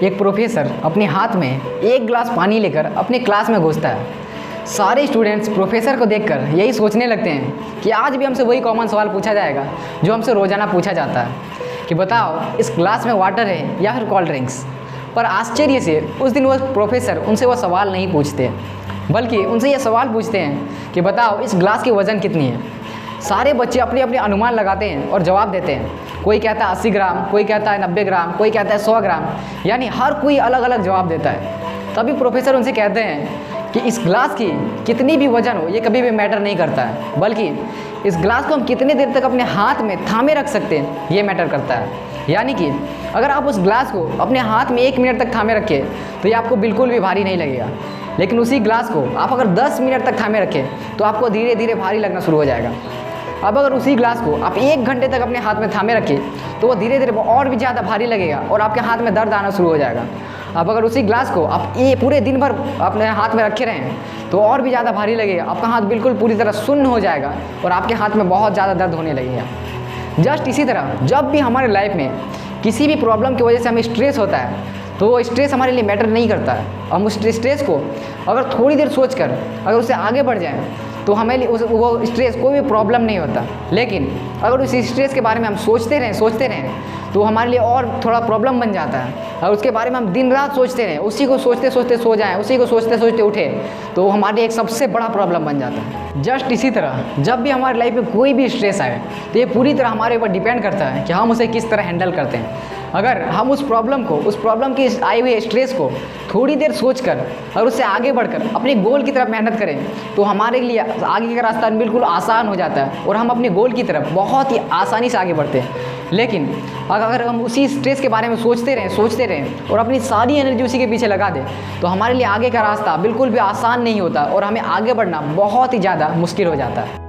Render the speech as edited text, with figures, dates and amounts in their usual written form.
एक प्रोफेसर अपने हाथ में एक गिलास पानी लेकर अपने क्लास में घुसता है। सारे स्टूडेंट्स प्रोफेसर को देखकर यही सोचने लगते हैं कि आज भी हमसे वही कॉमन सवाल पूछा जाएगा जो हमसे रोज़ाना पूछा जाता है कि बताओ इस ग्लास में वाटर है या फिर कोल्ड ड्रिंक्स। पर आश्चर्य से उस दिन वो प्रोफेसर उनसे वो सवाल नहीं पूछते, बल्कि उनसे ये सवाल पूछते हैं कि बताओ इस ग्लास की वज़न कितनी है। सारे बच्चे अपने अपने अनुमान लगाते हैं और जवाब देते हैं। कोई कहता है 80 ग्राम, कोई कहता है 90 ग्राम, कोई कहता है 100 ग्राम, यानी हर कोई अलग अलग जवाब देता है। तभी प्रोफेसर उनसे कहते हैं कि इस ग्लास की कितनी भी वजन हो ये कभी भी मैटर नहीं करता है, बल्कि इस ग्लास को हम कितने देर तक अपने हाथ में थामे रख सकते हैं ये मैटर करता है। यानी कि अगर आप उस ग्लास को अपने हाथ में 1 मिनट तक थामे रखें तो ये आपको बिल्कुल भी भारी नहीं लगेगा, लेकिन उसी ग्लास को आप अगर 10 मिनट तक थामे रखें तो आपको धीरे धीरे भारी लगना शुरू हो जाएगा। अब अगर उसी ग्लास को आप 1 घंटे तक अपने हाथ में थामे रखें तो वो धीरे धीरे और भी ज़्यादा भारी लगेगा और आपके हाथ में दर्द आना शुरू हो जाएगा। अब अगर उसी ग्लास को आप ये पूरे दिन भर अपने हाथ में रखे रहें तो और भी ज़्यादा भारी लगेगा, आपका हाथ बिल्कुल पूरी तरह सुन्न हो जाएगा और आपके हाथ में बहुत ज़्यादा दर्द होने लगेगा। जस्ट इसी तरह जब भी हमारे लाइफ में किसी भी प्रॉब्लम की वजह से हमें स्ट्रेस होता है तो वो स्ट्रेस हमारे लिए मैटर नहीं करता है। हम उस स्ट्रेस को अगर थोड़ी देर सोचकर अगर उससे आगे बढ़ जाएं तो हमें वो स्ट्रेस कोई भी प्रॉब्लम नहीं होता। लेकिन अगर उस स्ट्रेस के बारे में हम सोचते रहें तो हमारे लिए और थोड़ा प्रॉब्लम बन जाता है। और उसके बारे में हम दिन रात सोचते रहें, उसी को सोचते सोचते सो जाएं, उसी को सोचते सोचते उठें तो हमारे लिए एक सबसे बड़ा प्रॉब्लम बन जाता है। जस्ट इसी तरह जब भी हमारी लाइफ में कोई भी स्ट्रेस आए तो ये पूरी तरह हमारे ऊपर डिपेंड करता है कि हम उसे किस तरह हैंडल करते हैं। अगर हम उस प्रॉब्लम की आई हुई स्ट्रेस को थोड़ी देर सोचकर और उससे आगे बढ़कर अपने गोल की तरफ मेहनत करें तो हमारे लिए आगे का रास्ता बिल्कुल आसान हो जाता है और हम अपने गोल की तरफ बहुत ही आसानी से आगे बढ़ते हैं। लेकिन अगर हम उसी स्ट्रेस के बारे में सोचते रहें और अपनी सारी एनर्जी उसी के पीछे लगा दें तो हमारे लिए आगे का रास्ता बिल्कुल भी आसान नहीं होता और हमें आगे बढ़ना बहुत ही ज़्यादा मुश्किल हो जाता है।